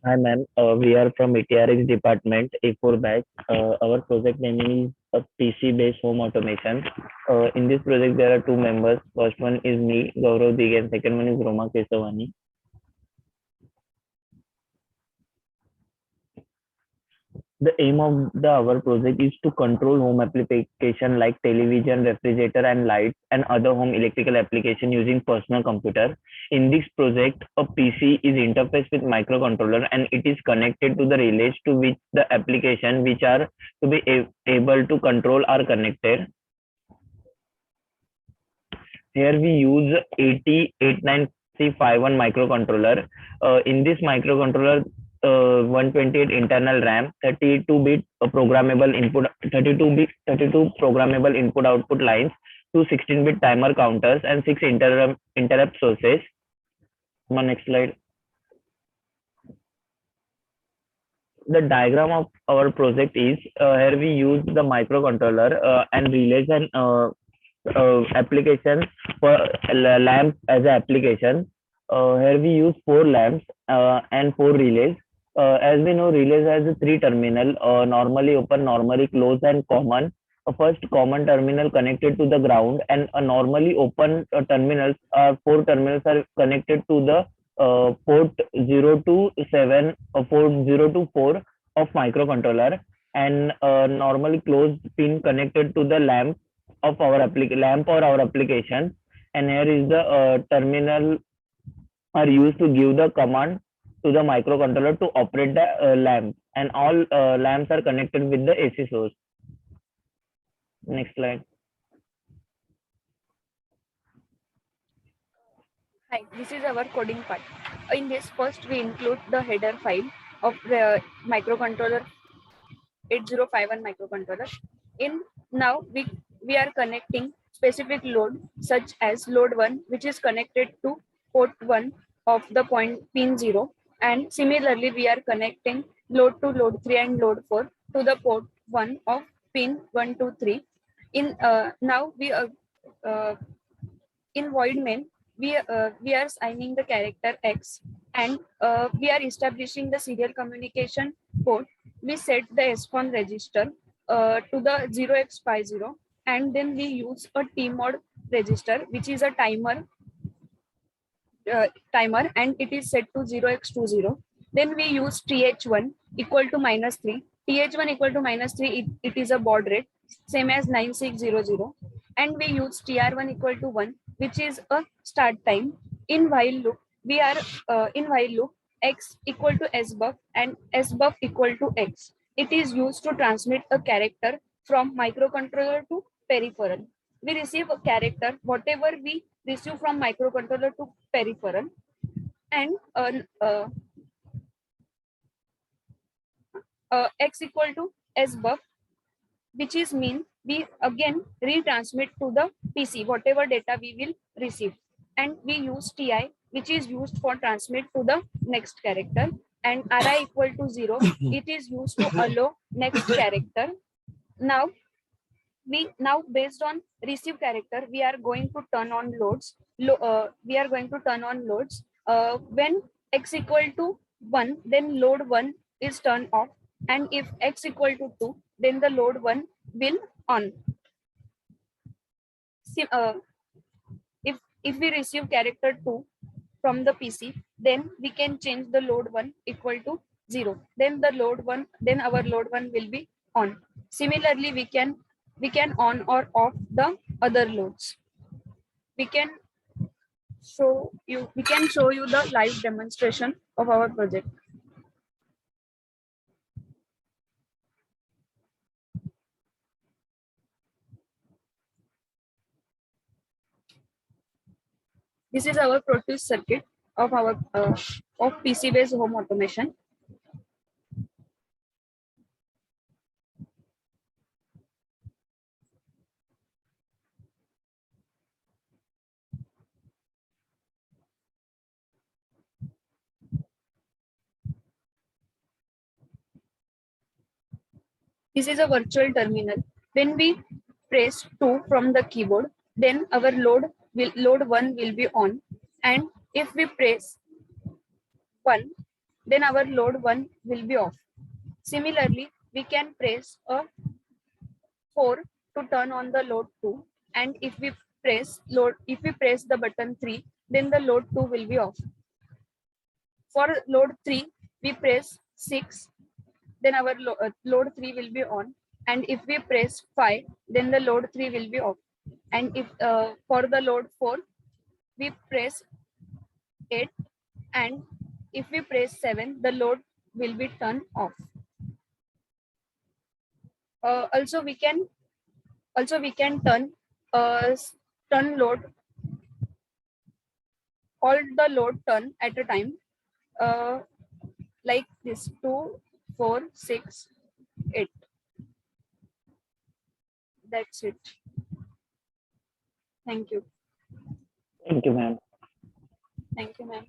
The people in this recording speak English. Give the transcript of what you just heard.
Hi ma'am, we are from ETRX department, A4 batch. Our project name is PC-based home automation. In this project, there are two members. First one is me, Gaurav Dig, and second one is Roma Kesavani. The aim of our project is to control home application like television, refrigerator, and lights, and other home electrical application using personal computer. In this project, a PC is interfaced with microcontroller, and it is connected to the relays to which the application which are to be able to control are connected. Here we use 8089C51 microcontroller. In this microcontroller, 128 internal RAM, 32-bit programmable input, 32 programmable input output lines, two 16-bit timer counters, and six interrupt sources. Next slide. The diagram of our project is here we use the microcontroller and relays and application for lamp as an application. Here we use four lamps and four relays. As we know, relays has a three terminal, normally open, normally closed, and common. First common terminal connected to the ground, and a normally open terminals four terminals are connected to the port 0 to 7 port 0 to 4 of microcontroller, and normally closed pin connected to the lamp or our application. And here is the terminal are used to give the command to the microcontroller to operate the lamp, and all lamps are connected with the AC source. Next slide. Hi, this is our coding part. In this, first we include the header file of the microcontroller 8051 microcontroller. In now we are connecting specific load such as load 1, which is connected to port 1 of the point pin 0, and similarly we are connecting load 2, load 3, and load 4 to the port 1 of pin 1, 2, 3. In now we uh, in void main we are assigning the character x, and we are establishing the serial communication port. We set the SCON register to the 0x50, and then we use a tmod register, which is a timer, and it is set to 0x20. Then we use th1 equal to -3. th1 equal to -3, it is a baud rate, same as 9600. And we use tr1 equal to 1, which is a start time. In while loop, we are in while loop, x equal to sbuff and sbuff equal to x. It is used to transmit a character from microcontroller to peripheral. We receive a character, whatever we receive from microcontroller to peripheral, and x equal to sbuff, which is mean we again retransmit to the PC whatever data we will receive. And we use ti, which is used for transmit to the next character, and ri equal to 0, it is used to allow next character. Now based on receive character, we are going to turn on loads. When x equal to 1, then load 1 is turned off, and if x equal to 2, then the load 1 will on. If we receive character 2 from the PC, then we can change the load 1 equal to 0, then our load 1 will be on. Similarly, we can on or off the other loads. We can show you the live demonstration of our project. This is our Proteus circuit of our of PC based home automation. This is a virtual terminal. When we press 2 from the keyboard, then our load 1 will be on, and if we press 1, then our load 1 will be off. Similarly, we can press a 4 to turn on the load 2, and if we press the button 3, then the load 2 will be off. For load 3, we press 6, then our load 3 will be on, and if we press 5, then the load 3 will be off. And if for the load 4, we press 8, and if we press 7, the load will be turned off. Also we can turn load all the load turn at a time, uh, like this: 2, 4, 6, 8. That's it. Thank you. Thank you, ma'am. Thank you, ma'am.